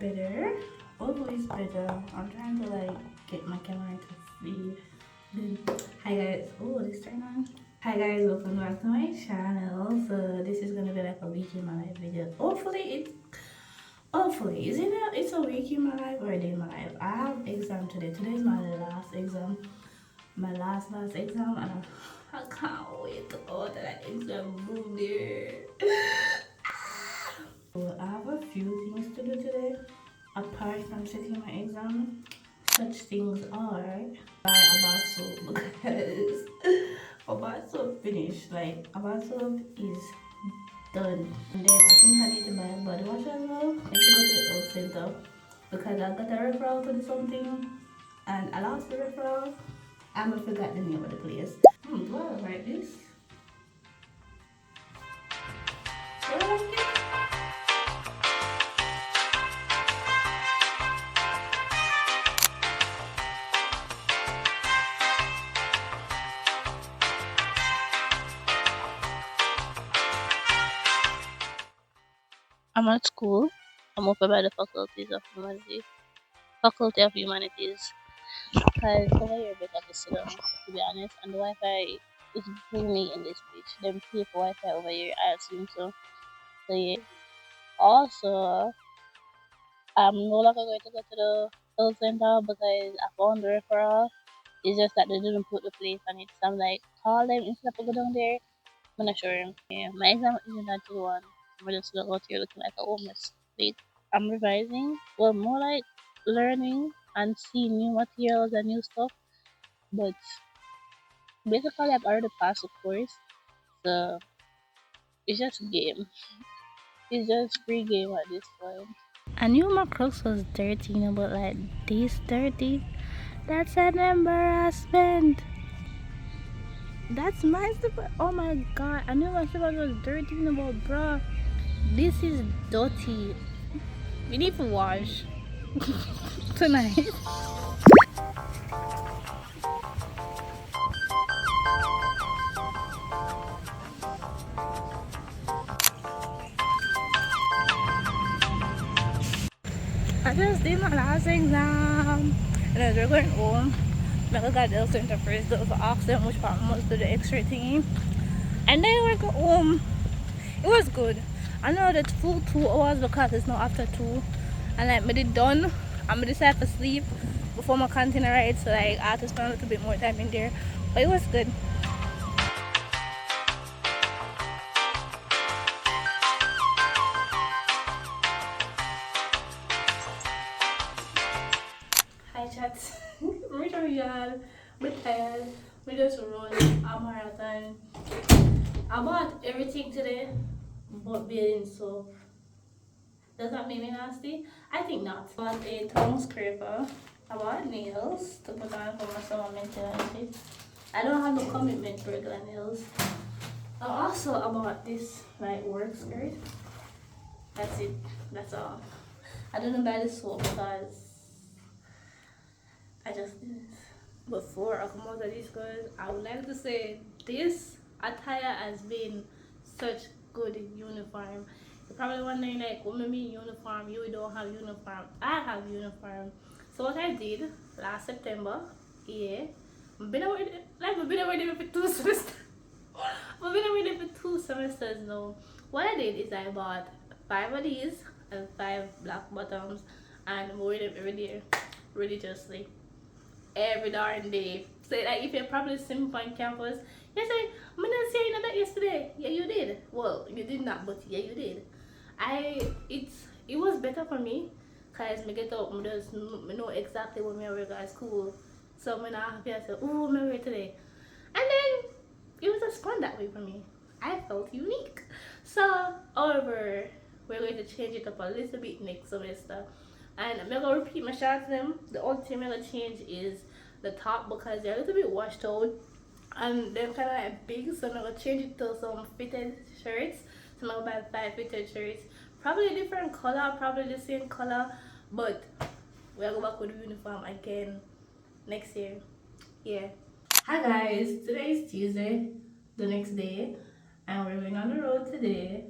better. Hopefully it's better. I'm trying to like get my camera to see. Good. Hi guys. Oh, this turned on. Hi guys, welcome back to my channel. So this is gonna be like a week in my life video. Hopefully it's a week in my life or a day in my life. I have exam today. Today is my last exam. My last exam, and I can't wait to go to that exam room there. So I have a few things to do today apart from sitting my exam. Such things are buy a bath soap because a bath soap finished. Like a bath soap is done. And then I think I need to buy a body wash as well. I need to go to the health center because I got a referral to do something and I lost the referral. I'm gonna forget the name of the place. Do I write this? Do I write it? I'm at school. I'm offered by the Faculty of Humanities. Because over here, better to sit down, to be honest. And the Wi-Fi is booming in this beach. Them pay for Wi-Fi over here, I assume so. So yeah. Also, I'm no longer going to go to the health center because I found the referral. It's just that they didn't put the place on it. So I'm like, call them instead of go down there. I'm not sure. Yeah, my exam isn't until one. I'm just out here looking like a homeless. Wait, I'm revising. Well, more like learning and seeing new materials and new stuff. But basically, I've already passed the course, so it's just game. It's just free game at this point. I knew my crooks was dirty, but like this dirty, that's an embarrassment. That's my slipper. Oh my god, I knew my slipper was dirty, but bruh, this is dirty. We need to wash tonight. I just did my last exam and as we're going home, I got the center first though to ask them which part must do the extra thingy. And then we go home. It was good. I know that full 2 hours because it's not after 2. And like me did done. I'm decided to sleep before my continue ride, so like I had to spend a little bit more time in there. But it was good. Hi chat. Which are y'all? We're tired. We just run a marathon. I bought everything today but bathing soap. Does that make me nasty? I think not. I bought a tongue scraper. I bought nails to put on for my summer maintenance. I don't have no commitment for regular nails. Also I bought this like work skirt. That's it. That's all. I didn't buy the soap because I just didn't. Before I come out of this, guys, I would like to say this attire has been such good uniform. You're probably wondering like, what mean uniform? You don't have uniform. I have uniform. So what I did last September, yeah, I've been away for 2 semesters. I've been away for 2 semesters now. What I did is I bought 5 of these and 5 black bottoms, and wore them every day religiously every darn day. So like if you're probably sitting on campus, you say, I'm not saying that yesterday. Yeah, you did. Well, you did not, but yeah, you did. It was better for me because me get up, me know exactly what I wear at school. So when I happy, I say, oh, I wear today. And then it was just fun that way for me. I felt unique. So, however, we're going to change it up a little bit next semester. And I'm gonna repeat my shots them. The only thing I'm gonna change is the top because they're a little bit washed out and they're kind of like big, so I'm gonna change it to some fitted shirts. So I'm gonna buy 5 fitted shirts, probably a different color, probably the same color, but we'll go back with the uniform again next year. Yeah. Hi guys, today is Tuesday, the next day, and we're going on the road today.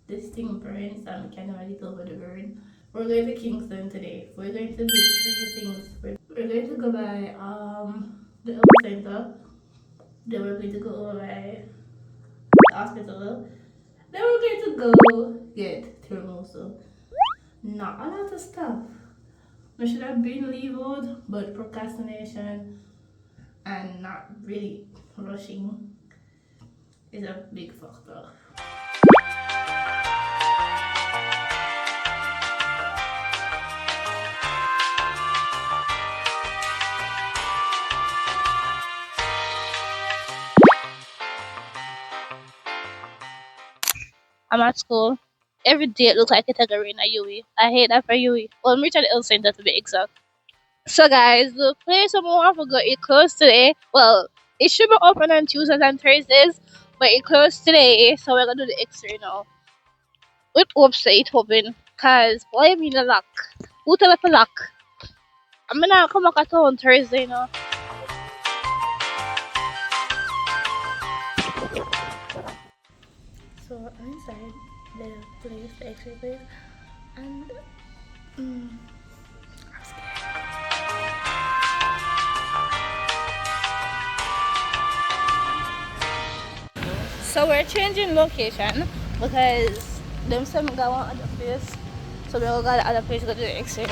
This thing burns, so I'm kind of a little bit burn We're going to Kingston today. We're going to do three things. We're going to go by the health center. Then we're going to go over by the hospital. Then we're going to go get tiramisu. Not a lot of stuff. We should have been leave out, but procrastination and not really rushing is a big factor. I'm at school. Every day it looks like a category in a UE. I hate that for UE. Well, I'm reaching the L center to be exact. So guys, the place I'm going to go it closed today. Well, it should be open on Tuesdays and Thursdays, but it closed today, so we're gonna do the X-ray now. With hopes that it open, cause why I mean the lock? Who tell us the lock? I'm gonna come back at on Thursday now. So I'm inside the place, the X-ray place, and I'm scared. So we're changing location because them some go on other place, so we all got the other place to go to the X-ray.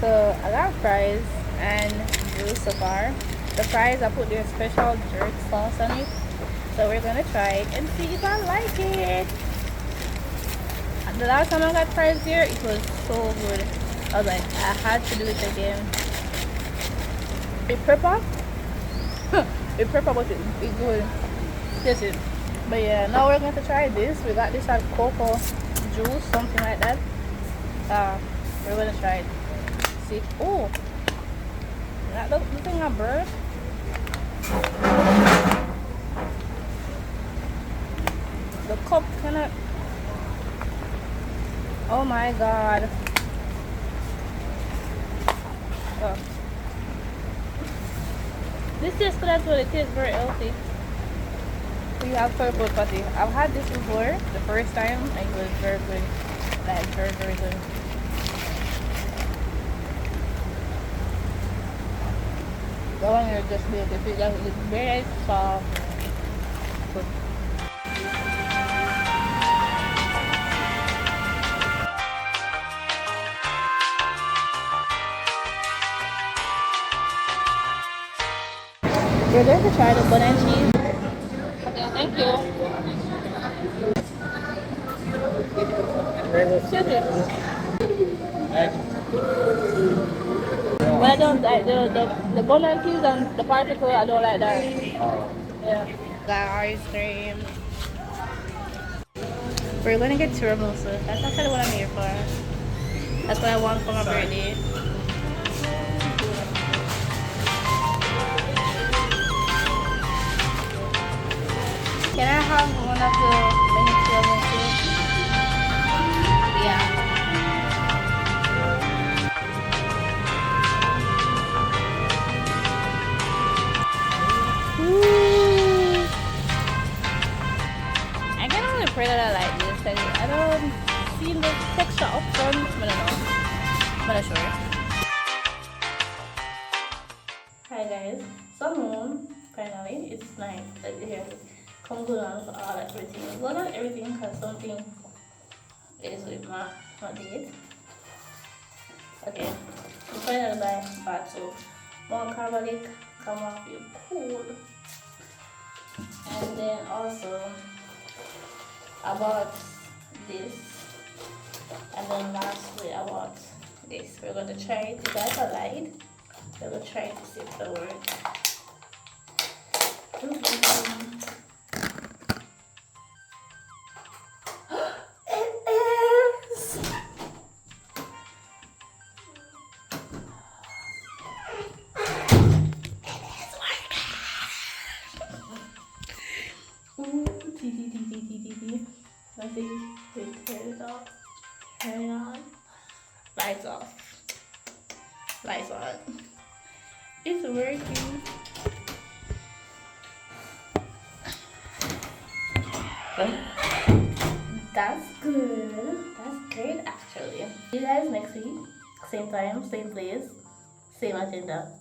So I got fries and juice so far. The fries I put their special jerk sauce on it. So we're gonna try it and see if I like it. The last time I got fries here, it was so good. I was like, I had to do it again. It's pepper. It's pepper, but it's good. This is. But yeah, now we're going to try this. We got this at cocoa juice, something like that. We're gonna try it. See. Oh, that look thing I bird. The cup cannot. Oh my god. Oh. This tastes good as well. It tastes very healthy. We have purple patty. I've had this before, the first time, and it was very good. Like very, very good. The one you're just made, it's very soft. Good. We're going to try the bun and cheese. Okay, thank you. Excuse me. But I don't like the bun and cheese and the particle, I don't like that. Yeah. Got ice cream. We're gonna get tiramisu. That's actually what I'm here for. That's what I want for my birthday. Can I have one of the mini tiramisu? Yeah. Ooh. I can only pray that I like this because I don't see the texture up front. I don't know. I'm not sure. Hi guys. So I'm home. Finally, it's nice that you hear come good on for all everything. Well, not everything because something is with my date. Okay. I'm finally buy bath soap. More carbolic come off you cool. And then also I bought this, and then lastly I bought this. We're gonna try it. You guys are light. We're gonna try to see if it works. It is. Let's see. We turn it off. Turn it on. Lights off. Lights on. It's working. That's good. That's great actually. See you guys next week. Same time, same place, same agenda.